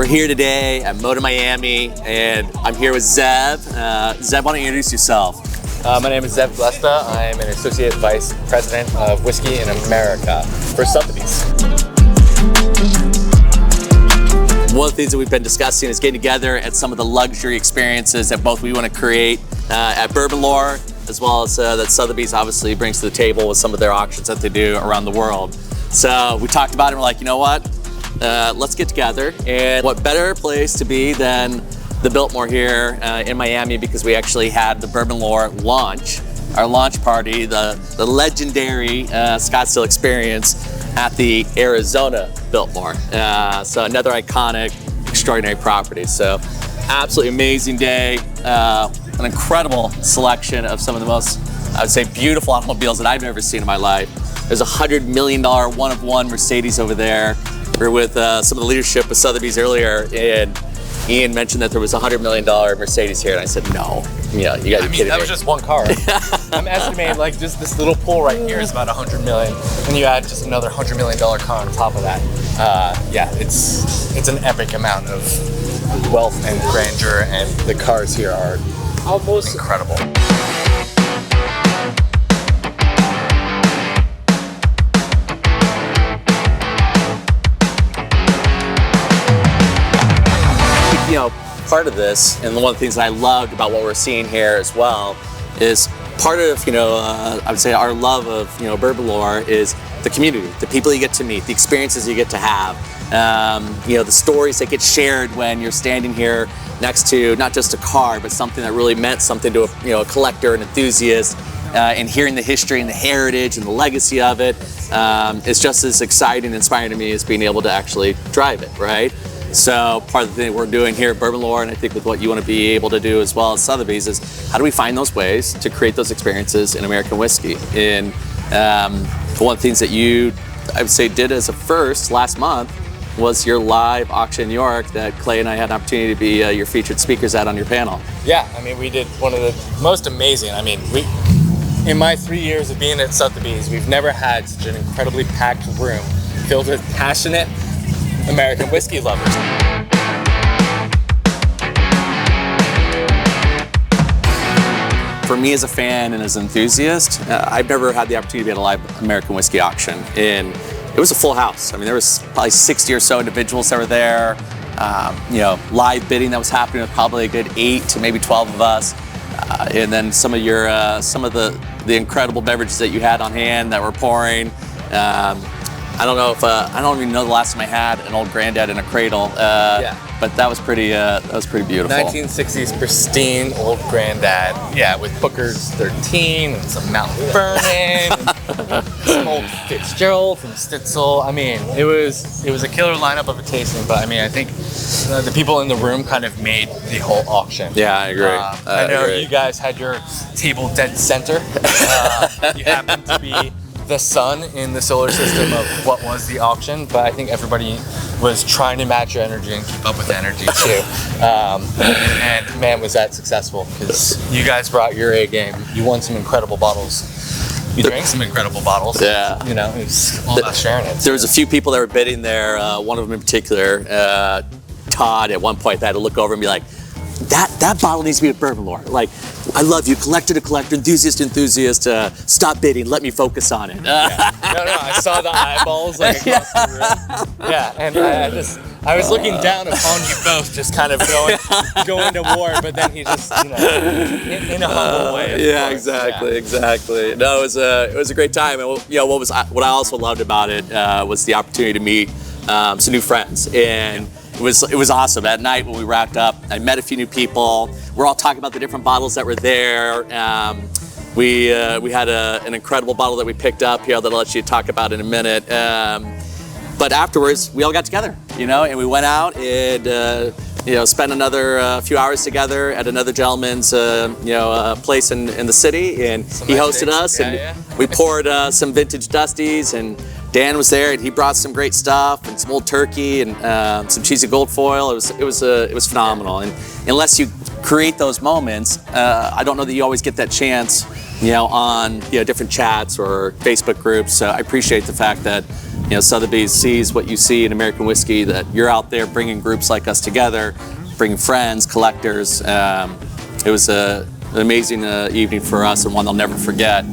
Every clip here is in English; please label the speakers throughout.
Speaker 1: We're here today at Moda Miami, and I'm here with Zeb. Zeb, why don't you introduce yourself?
Speaker 2: My name is Zeb Glesta. I'm an Associate Vice President of Whiskey in America for Sothebys.
Speaker 1: One of the things that we've been discussing is getting together at some of the luxury experiences that both we want to create at Bourbon Lore, as well as that Sothebys obviously brings to the table with some of their auctions that they do around the world. So we talked about it and we're like, you know what? Let's get together, and what better place to be than the Biltmore here in Miami, because we actually had the Bourbon Lore launch, our launch party, the legendary Scottsdale experience at the Arizona Biltmore. So another iconic, extraordinary property. So absolutely amazing day, an incredible selection of some of the most, I would say, beautiful automobiles that I've ever seen in my life. There's a $100 million one-of-one Mercedes over there. We were with some of the leadership with Sotheby's earlier, and Ian mentioned that there was a $100 million Mercedes here, and I said, no, you know, you gotta be kidding me.
Speaker 2: That was just one car. I'm estimating like just this little pool right here is about 100 million, and you add just another $100 million car on top of that. Yeah, it's an epic amount of wealth and grandeur, and the cars here are almost incredible.
Speaker 1: You know, part of this, and one of the things that I loved about what we're seeing here as well, is part of, you know, I would say our love of, you know, Bourbon Lore is the community, the people you get to meet, the experiences you get to have, you know, the stories that get shared when you're standing here next to not just a car, but something that really meant something to a, you know, a collector, an enthusiast, and hearing the history and the heritage and the legacy of it is just as exciting and inspiring to me as being able to actually drive it, right? So part of the thing we're doing here at Bourbon Lore, and I think with what you want to be able to do as well as Sotheby's, is how do we find those ways to create those experiences in American whiskey? And one of the things that you, I would say, did as a first last month was your live auction in New York that Clay and I had an opportunity to be your featured speakers at on your panel.
Speaker 2: Yeah, I mean, we did one of the most amazing, I mean, in my 3 years of being at Sotheby's, we've never had such an incredibly packed room filled with passionate American whiskey lovers.
Speaker 1: For me as a fan and as an enthusiast, I've never had the opportunity to be at a live American whiskey auction, and it was a full house. I mean, there was probably 60 or so individuals that were there. You know, live bidding that was happening with probably a good 8 to maybe 12 of us, and then some of the incredible beverages that you had on hand that were pouring. I don't know if I don't even know the last time I had an old granddad in a cradle. Yeah. But that was pretty beautiful.
Speaker 2: 1960s pristine old granddad. Yeah, with Booker's 13 and some Mount Vernon, and some old Fitzgerald from Stitzel. I mean, it was a killer lineup of a tasting. But I mean, I think the people in the room kind of made the whole auction.
Speaker 1: Yeah, I agree.
Speaker 2: I know you guys had your table dead center. You happened to be the sun in the solar system of what was the auction, but I think everybody was trying to match your energy and keep up with the energy too. And man, was that successful, because you guys brought your A game. You won some incredible bottles. You drank some incredible bottles.
Speaker 1: Yeah.
Speaker 2: You know, it's all about sharing it.
Speaker 1: There was a few people that were bidding there. One of them in particular, Todd, at one point, I had to look over and be like, that bottle needs to be at Bourbon Lore. Like, I love you, collector to collector, enthusiast to enthusiast. Stop bidding, let me focus on it.
Speaker 2: Yeah. No, I saw the eyeballs like across the room. Yeah, and I was looking down upon you both, just kind of going to war, but then he just, you know, in a humble way.
Speaker 1: Yeah, exactly. No, it was a great time, and you know what I also loved about it was the opportunity to meet some new friends, and it was awesome. At night when we wrapped up, I met a few new people. We're all talking about the different bottles that were there. We had an incredible bottle that we picked up here that I'll let you talk about in a minute. But afterwards, we all got together, you know, and we went out and you know, spent another few hours together at another gentleman's place in the city, and he hosted us, and we poured some vintage Dusties, and Dan was there, and he brought some great stuff and some old turkey and some cheesy gold foil. It was phenomenal, and unless you create those moments, I don't know that you always get that chance, you know, on different chats or Facebook groups. So I appreciate the fact that Sothebys sees what you see in American whiskey, that you're out there bringing groups like us together, bringing friends, collectors. It was an amazing evening for us, and one they'll never forget.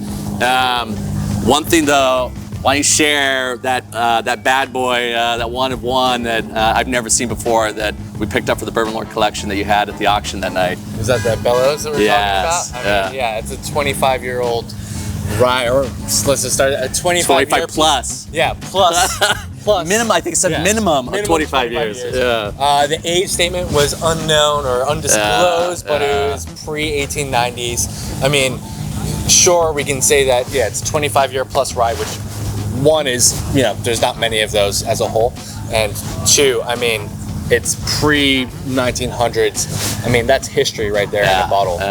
Speaker 1: One thing though, why don't you share that that bad boy, that one of one that I've never seen before, that we picked up for the Bourbon Lord collection that you had at the auction that night?
Speaker 2: Is that Bellows that we're
Speaker 1: Yes,
Speaker 2: talking about? I mean, yeah, it's a 25-year-old rye, or let's just start at 25
Speaker 1: plus.
Speaker 2: Yeah, plus.
Speaker 1: Minimum, I think it said minimum of 25 years. Yeah.
Speaker 2: The age statement was unknown or undisclosed, but it was pre-1890s. I mean, sure, we can say that, yeah, it's 25-year plus rye, which one is, there's not many of those as a whole. And two, I mean, it's pre-1900s. I mean, that's history right there in a bottle.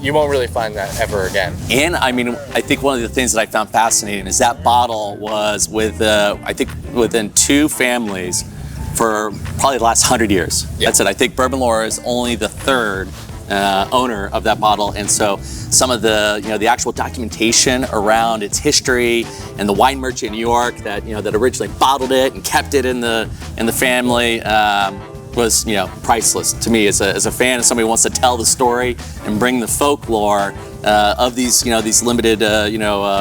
Speaker 2: You won't really find that ever again.
Speaker 1: And I mean, I think one of the things that I found fascinating is that bottle was with, I think, within 2 families for probably the last 100 years.
Speaker 2: Yeah.
Speaker 1: That's it. I think Bourbon Lord is only the 3rd owner of that bottle, and so some of the the actual documentation around its history and the wine merchant in New York that that originally bottled it and kept it in the family was priceless to me as a fan, as somebody who wants to tell the story and bring the folklore of these these limited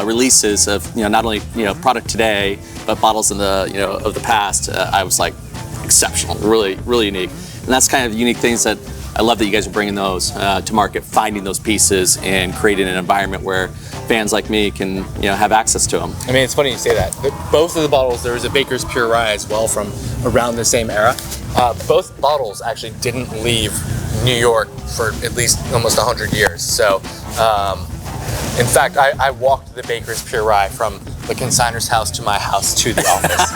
Speaker 1: releases of not only product today but bottles in the of the past. I was like, exceptional, really unique, and that's kind of the unique things that I love that you guys are bringing those to market, finding those pieces and creating an environment where fans like me can have access to them.
Speaker 2: I mean, it's funny you say that. Both of the bottles, there was a Baker's Pure Rye as well from around the same era. Both bottles actually didn't leave New York for at least almost 100 years. So, in fact, I walked the Baker's Pure Rye from the consignor's house to my house to the office.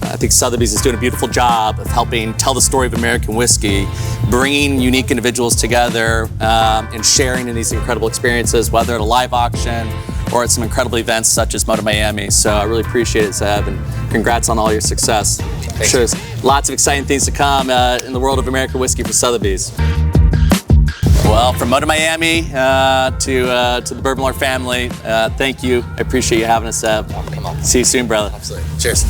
Speaker 1: I think Sothebys is doing a beautiful job of helping tell the story of American whiskey, bringing unique individuals together and sharing in these incredible experiences, whether at a live auction or at some incredible events such as Moda Miami. So I really appreciate it, Zeb, and congrats on all your success. I'm sure there's lots of exciting things to come in the world of American whiskey for Sotheby's. Well, from Moda Miami to the Bourbon Lord family, thank you. I appreciate you having us, Zeb.
Speaker 2: Come on.
Speaker 1: See you soon, brother.
Speaker 2: Absolutely. Cheers.